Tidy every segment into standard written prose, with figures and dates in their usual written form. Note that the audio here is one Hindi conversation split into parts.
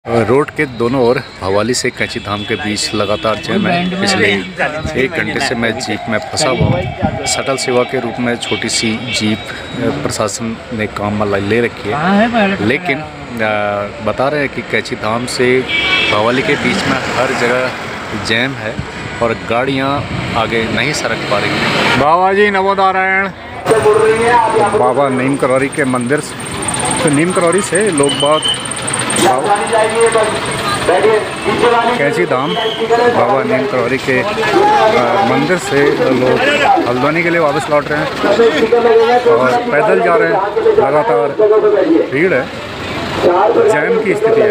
रोड के दोनों ओर भवाली से कैंची धाम के बीच लगातार जैम है। पिछले 1 घंटे से मैं जीप में फंसा हुआ हूँ। शटल सेवा के रूप में छोटी सी जीप प्रशासन ने काम में ले रखी है, लेकिन बता रहे हैं कि कैंची धाम से भवाली के बीच में हर जगह जैम है और गाड़ियाँ आगे नहीं सरक पा रही हैं। बाबा जी नमो नारायण। बाबा नीम करौरी के मंदिर तो नीम करौरी से लोग बाग कैंची धाम बाबा नीम करौरी के मंदिर से लोग हल्द्वानी के लिए वापस लौट रहे हैं और पैदल जा रहे हैं। लगातार भीड़ है, जैम की स्थिति है।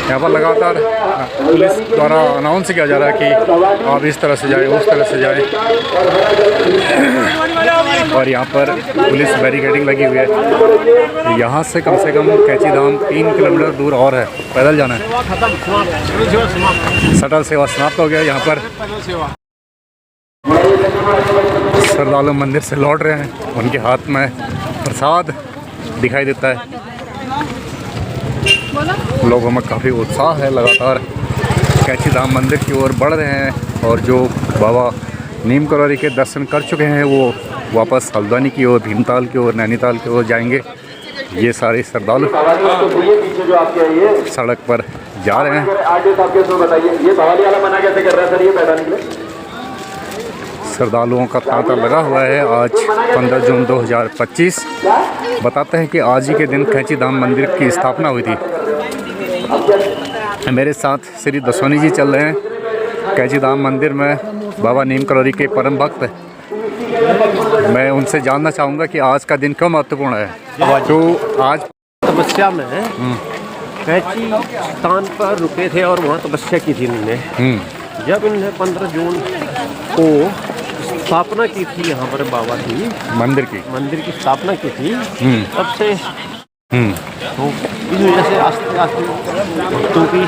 यहाँ पर लगातार पुलिस द्वारा अनाउंस किया जा रहा है कि आप इस तरह से जाए, उस तरह से जाए, और यहाँ पर पुलिस बैरिकेडिंग लगी हुई है। यहाँ से कम कैंची धाम 3 किलोमीटर दूर और है, पैदल जाना है। शटल सेवा समाप्त हो गया। यहाँ पर श्रद्धालु मंदिर से लौट रहे हैं, उनके हाथ में प्रसाद दिखाई देता है। लोगों में काफ़ी उत्साह है, लगातार कैंची धाम मंदिर की ओर बढ़ रहे हैं और जो बाबा नीम करौरी के दर्शन कर चुके हैं वो वापस हल्द्वानी की ओर, भीमताल की ओर, नैनीताल की ओर जाएंगे। ये सारे श्रद्धालु सड़क पर जा रहे हैं। श्रद्धालुओं का तांता लगा हुआ है। आज 15 जून 2025 बताते हैं कि आज ही के दिन कैंची धाम मंदिर की स्थापना हुई थी। मेरे साथ श्री दसोनी जी चल रहे हैं कैंची धाम मंदिर में, बाबा नीम करौरी के परम भक्त। मैं उनसे जानना चाहूँगा कि आज का दिन क्यों महत्वपूर्ण है। जो आज तपस्या में कैंची स्थान पर रुके थे और वहाँ तपस्या की थी इन्होंने। जब इन्होंने 15 जून को स्थापना की थी यहाँ पर बाबा की मंदिर की स्थापना की थी, तब से तो इस वजह से आस्ते आस्ते भक्तों की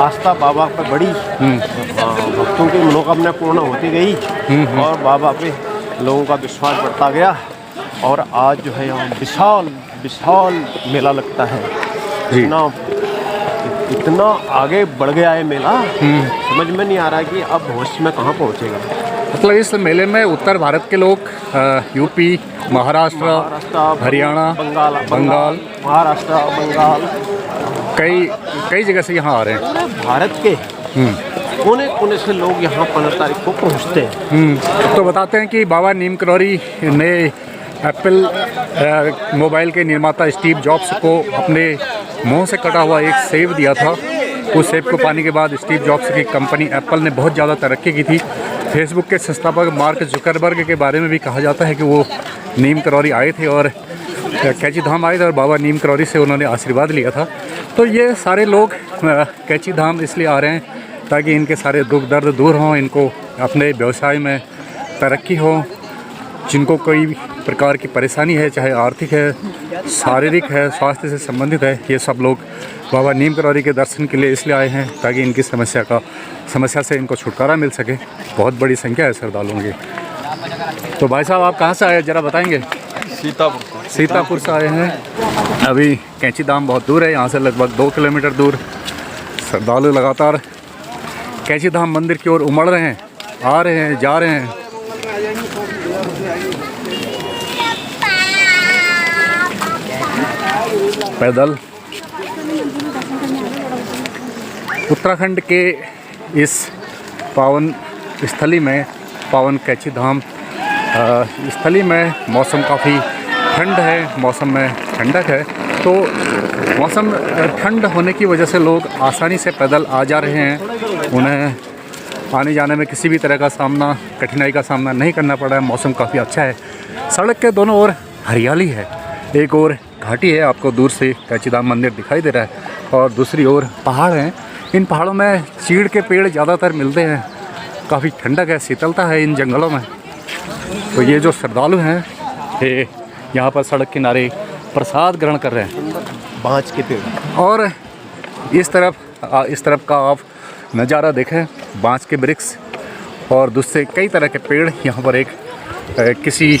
आस्था बाबा पर बढ़ी, भक्तों की मनोकामना पूर्ण होती गई और बाबा पे लोगों का विश्वास बढ़ता गया। और आज जो है यहाँ विशाल मेला लगता है। इतना आगे बढ़ गया है मेला, समझ में नहीं आ रहा है कि अब होश में कहाँ पहुँचेगा। मतलब इस मेले में उत्तर भारत के लोग यूपी, महाराष्ट्र, हरियाणा, बंगाल, महाराष्ट्र, बंगाल, कई जगह से यहाँ आ रहे हैं। भारत के कोने कोने से लोग यहाँ 15 तारीख को पहुँचते हैं। तो बताते हैं कि बाबा नीम करौरी ने एप्पल मोबाइल के निर्माता स्टीव जॉब्स को अपने मुंह से कटा हुआ एक सेब दिया था। उस सेब को पाने के बाद स्टीव जॉब्स की कंपनी एप्पल ने बहुत ज़्यादा तरक्की की थी। फेसबुक के संस्थापक मार्क जुकरबर्ग के बारे में भी कहा जाता है कि वो नीम करौरी आए थे और कैंची धाम आए थे और बाबा नीम करौरी से उन्होंने आशीर्वाद लिया था। तो ये सारे लोग कैंची धाम इसलिए आ रहे हैं ताकि इनके सारे दुख दर्द दूर हों, इनको अपने व्यवसाय में तरक्की हो। जिनको कोई प्रकार की परेशानी है, चाहे आर्थिक है, शारीरिक है, स्वास्थ्य से संबंधित है, ये सब लोग बाबा नीम करौरी के दर्शन के लिए इसलिए आए हैं ताकि इनकी समस्या से इनको छुटकारा मिल सके। बहुत बड़ी संख्या है श्रद्धालुओं की। तो भाई साहब आप कहाँ से आए ज़रा बताएंगे? सीतापुर से आए हैं। अभी कैंची धाम बहुत दूर है, यहाँ से लगभग 2 किलोमीटर दूर। श्रद्धालु लगातार कैंची धाम मंदिर की ओर उमड़ रहे हैं, आ रहे हैं, जा रहे हैं। पैदल उत्तराखंड के इस पावन स्थली में, पावन कैंची धाम स्थली में मौसम काफ़ी ठंड है, मौसम में ठंडक है। तो मौसम ठंड होने की वजह से लोग आसानी से पैदल आ जा रहे हैं। उन्हें आने जाने में किसी भी तरह का कठिनाई का सामना नहीं करना पड़ा है। मौसम काफ़ी अच्छा है। सड़क के दोनों ओर हरियाली है। एक ओर घाटी है, आपको दूर से कैंची धाम मंदिर दिखाई दे रहा है, और दूसरी ओर पहाड़ हैं। इन पहाड़ों में चीड़ के पेड़ ज़्यादातर मिलते हैं। काफ़ी ठंडक है, शीतलता है इन जंगलों में। तो ये जो श्रद्धालु हैं ये यहाँ पर सड़क किनारे प्रसाद ग्रहण कर रहे हैं, बाँच के पेड़। और इस तरफ का आप नज़ारा देखें, बाँच के वृक्ष और दूसरे कई तरह के पेड़। यहाँ पर एक किसी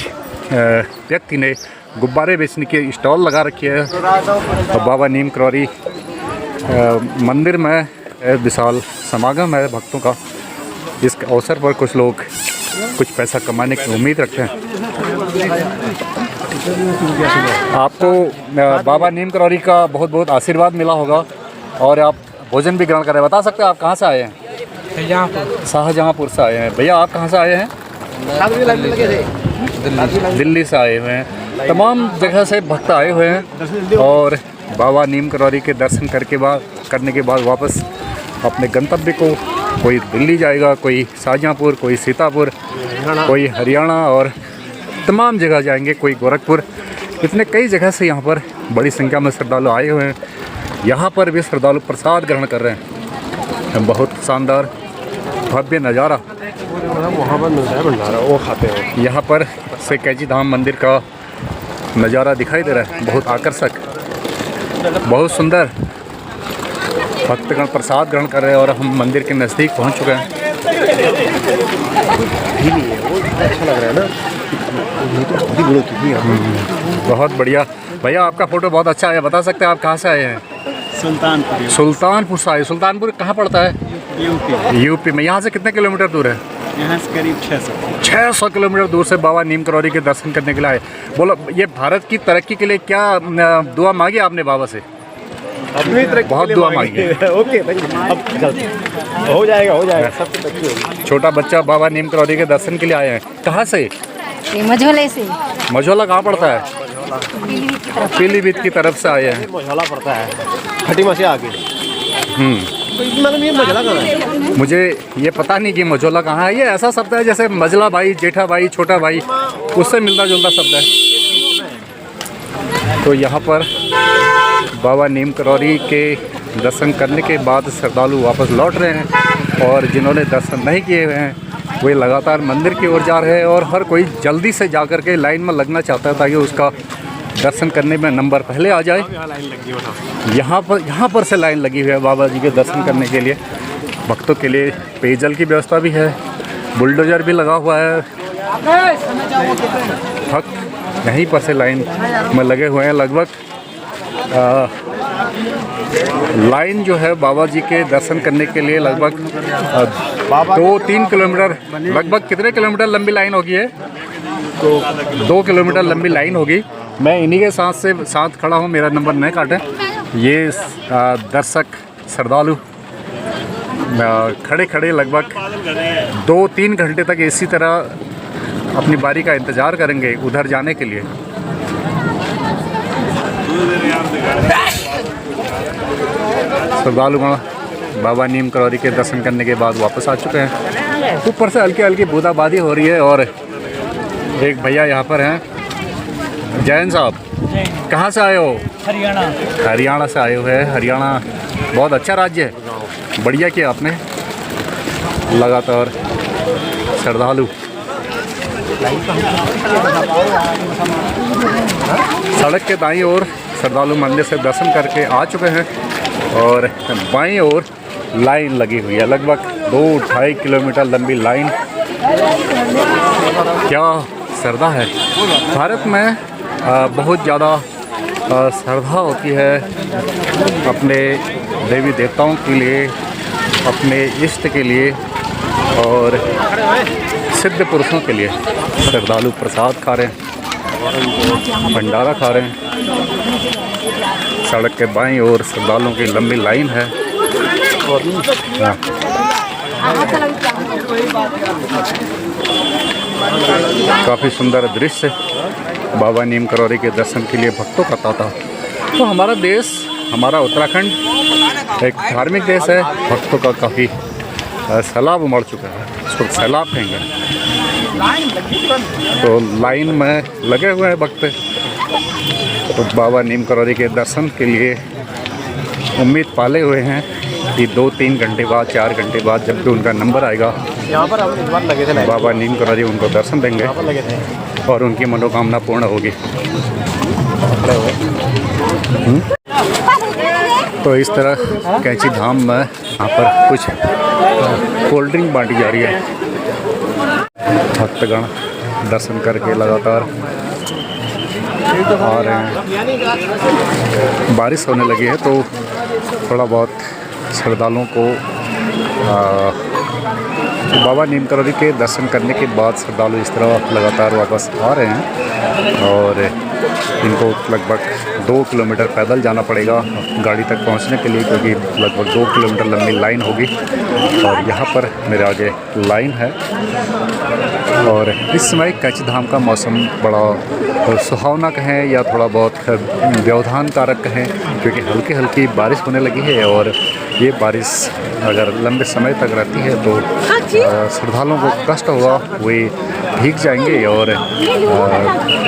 व्यक्ति ने गुब्बारे बेचने की स्टॉल लगा रखी है और बाबा नीम करौरी मंदिर में विशाल समागम है भक्तों का। इस अवसर पर कुछ लोग कुछ पैसा कमाने की उम्मीद रखते हैं। आपको बाबा नीम करौरी का बहुत बहुत आशीर्वाद मिला होगा और आप भोजन भी ग्रहण कर रहे हैं। बता सकते हैं आप कहाँ से आए हैं? शाहजहाँपुर से आए हैं। भैया आप कहाँ से आए हैं? दिल्ली से आए हुए हैं। तमाम जगह से भक्त आए हुए हैं और बाबा नीम करौरी के दर्शन करने के बाद वापस अपने गंतव्य को, कोई दिल्ली जाएगा, कोई शाहजहाँपुर, कोई सीतापुर, कोई हरियाणा और तमाम जगह जाएंगे, कोई गोरखपुर। इतने कई जगह से यहाँ पर बड़ी संख्या में श्रद्धालु आए हुए हैं। यहाँ पर भी श्रद्धालु प्रसाद ग्रहण कर रहे हैं। बहुत शानदार भव्य नज़ारा वहाँ पर मिलता है भंडारा, वो खाते हैं। यहाँ पर से कैची धाम मंदिर का नज़ारा दिखाई दे रहा है, बहुत आकर्षक, बहुत सुंदर। भक्तगण प्रसाद ग्रहण कर रहे हैं और हम मंदिर के नज़दीक पहुँच चुके हैं। अच्छा लग रहा है ना, बहुत बढ़िया। भैया आपका फ़ोटो बहुत अच्छा है। बता सकते हैं आप कहाँ से आए हैं? सुल्तानपुर। सुल्तानपुर से आए। सुल्तानपुर कहाँ पड़ता है? यूपी में। यहाँ से कितने किलोमीटर दूर है? यहाँ से करीब 600 किलोमीटर दूर से बाबा नीम करौरी के दर्शन करने के लिए आए। बोलो, ये भारत की तरक्की के लिए क्या दुआ मांगी आपने बाबा से? बहुत दुआ मांगी है। ओके, अब जल्दी हो जाएगा सब तरक्की होगी। छोटा बच्चा बाबा नीम करौरी के दर्शन के लिए आए हैं। कहाँ से? मझोले से। मझोला कहाँ पड़ता है? पीलीभीत की तरफ से आए हैं। मझोला पड़ता है, खटीमा से आगे। मतलब ये मझोला कहाँ है? मुझे ये पता नहीं कि मझोला कहाँ है। ये ऐसा शब्द है जैसे मझला भाई, जेठा भाई, छोटा भाई, उससे मिलता जुलता शब्द है। तो यहाँ पर बाबा नीम करौरी के दर्शन करने के बाद श्रद्धालु वापस लौट रहे हैं और जिन्होंने दर्शन नहीं किए हुए हैं वे लगातार मंदिर की ओर जा रहे हैं और हर कोई जल्दी से जाकर के लाइन में लगना चाहता है ताकि उसका दर्शन करने में नंबर पहले आ जाए। यहाँ पर से लाइन लगी हुई है बाबा जी के दर्शन करने के लिए। भक्तों के लिए पेयजल की व्यवस्था भी है, बुलडोजर भी लगा हुआ है। भक्त यहीं पर से लाइन में लगे हुए हैं। लगभग लाइन जो है बाबा जी के दर्शन करने के लिए लगभग 2-3 किलोमीटर, लगभग कितने किलोमीटर लंबी लाइन होगी है? 2 किलोमीटर लंबी लाइन होगी। मैं इन्हीं के साथ खड़ा हूँ, मेरा नंबर नहीं काटें। ये दर्शक श्रद्धालु खड़े खड़े लगभग 2-3 घंटे तक इसी तरह अपनी बारी का इंतज़ार करेंगे उधर जाने के लिए। श्रद्धालुगण बाबा नीम करौरी के दर्शन करने के बाद वापस आ चुके हैं। ऊपर से हल्की हल्की बूंदाबांदी हो रही है और एक भैया यहाँ पर हैं। जैन साहब, कहाँ से आए हो? हरियाणा से आए हुए हैं। हरियाणा बहुत अच्छा राज्य है, बढ़िया किया आपने। लगातार श्रद्धालु सड़क के दाईं ओर श्रद्धालु मंदिर से दर्शन करके आ चुके हैं और बाईं ओर लाइन लगी हुई है। लगभग 2-2.5 किलोमीटर लंबी लाइन। क्या श्रद्धा है! भारत में बहुत ज़्यादा श्रद्धा होती है अपने देवी देवताओं के लिए, अपने इष्ट के लिए और सिद्ध पुरुषों के लिए। श्रद्धालु प्रसाद खा रहे हैं, भंडारा खा रहे हैं। सड़क के बाईं ओर श्रद्धालुओं की लंबी लाइन है। काफ़ी सुंदर दृश्य बाबा नीम करौरी के दर्शन के लिए भक्तों का तांता। तो हमारा देश, हमारा उत्तराखंड एक धार्मिक देश है। भक्तों का काफ़ी सैलाब उमड़ चुका है, इसको सैलाब कहेंगे। तो लाइन में लगे हुए हैं भक्त। तो बाबा नीम करौरी के दर्शन के लिए उम्मीद पाले हुए हैं कि 2-3 घंटे बाद, 4 घंटे बाद जब भी उनका नंबर आएगा, यहाँ पर हम इस बार लगे थे, बाबा नीम करौरी उनको दर्शन देंगे और उनकी मनोकामना पूर्ण होगी। तो इस तरह कैची धाम में यहाँ पर कुछ कोल्ड ड्रिंक बांटी जा रही है। भक्तगण दर्शन करके लगातार आ रहे हैं। बारिश होने लगी है तो थोड़ा बहुत श्रद्धालुओं को बाबा नीम करोली के दर्शन करने के बाद श्रद्धालु इस तरह लगातार वापस आ रहे हैं और इनको लगभग 2 किलोमीटर पैदल जाना पड़ेगा गाड़ी तक पहुंचने के लिए, क्योंकि लगभग 2 किलोमीटर लंबी लाइन होगी। और यहाँ पर मेरे आगे लाइन है और इस समय कैची धाम का मौसम बड़ा सुहावना कहें या थोड़ा बहुत व्यवधान कारक कहें, क्योंकि हल्की हल्की बारिश होने लगी है और ये बारिश अगर लंबे समय तक रहती है तो श्रद्धालुओं को कष्ट होगा, वे भीग जाएंगे और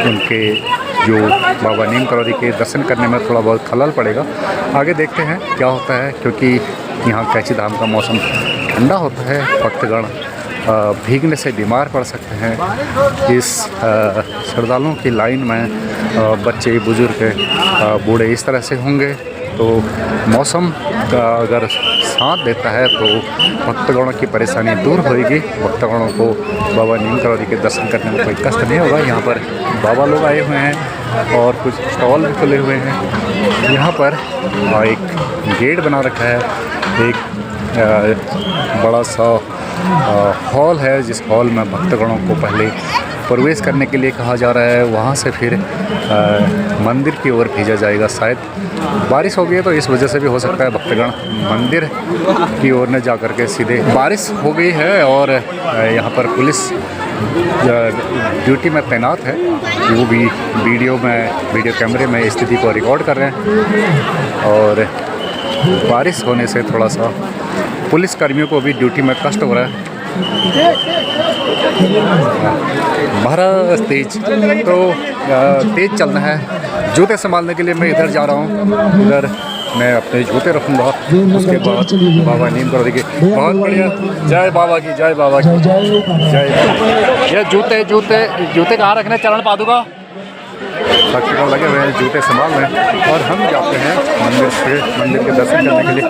उनके जो बाबा नीम करोली के दर्शन करने में थोड़ा बहुत खलल पड़ेगा। आगे देखते हैं क्या होता है, क्योंकि यहाँ कैची धाम का मौसम ठंडा होता है, भक्तगण भीगने से बीमार पड़ सकते हैं। इस श्रद्धालुओं की लाइन में बच्चे, बुजुर्ग, बूढ़े इस तरह से होंगे, तो मौसम का अगर साथ देता है तो भक्तगणों की परेशानी दूर होगी, भक्तगणों को बाबा नीम करोली के दर्शन करने में कोई कष्ट नहीं होगा। यहाँ पर बाबा लोग आए हुए हैं और कुछ स्टॉल भी खुले हुए हैं। यहाँ पर एक गेट बना रखा है, एक बड़ा सा हॉल है, जिस हॉल में भक्तगणों को पहले प्रवेश करने के लिए कहा जा रहा है, वहाँ से फिर मंदिर की ओर भेजा जाएगा। शायद बारिश हो गई है तो इस वजह से भी हो सकता है भक्तगण मंदिर की ओर न जा कर के सीधे, बारिश हो गई है और यहाँ पर पुलिस ड्यूटी में तैनात है, वो भी वीडियो कैमरे में स्थिति को रिकॉर्ड कर रहे हैं। और बारिश होने से थोड़ा सा पुलिस कर्मियों को भी ड्यूटी में कष्ट हो रहा है। महाराज तेज तो तेज चलना है। जूते संभालने के लिए मैं इधर जा रहा हूँ, इधर मैं अपने जूते रखूँगा। उसके बाद बाबा नीम करोली के बहुत बढ़िया, जय बाबा की, जय बाबा की, जय। ये जूते कहाँ रखने, चरण पादुका भक्तगण लगे हुए हैं, जूते संभाल रहे हैं और हम जाते हैं मंदिर के दर्शन करने के लिए।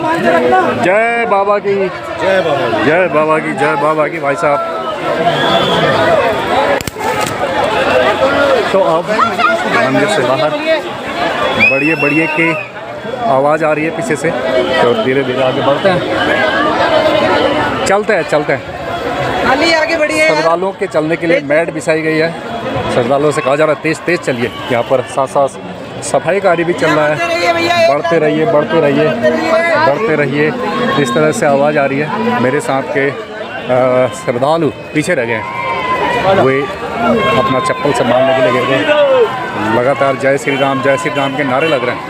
जय बाबा की, जय बाबा की, जय बाबा की, जय बाबा की। भाई साहब तो अब मंदिर से बाहर बढ़िए की आवाज़ आ रही है पीछे से, तो धीरे धीरे आगे बढ़ते हैं, चलते हैं। आगे बढ़िए। श्रद्धालुओं के चलने के लिए मैट बिछाई गई है। श्रद्धालुओं से कहा जा रहा है तेज चलिए। यहाँ पर साथ सफाई कार्य भी चल रहा है। बढ़ते रहिए। इस तरह से आवाज़ आ रही है। मेरे साथ के श्रद्धालु पीछे रह गए, वे अपना चप्पल संभालने के लिए गिर गए। लगातार जय श्री राम के नारे लग रहे हैं।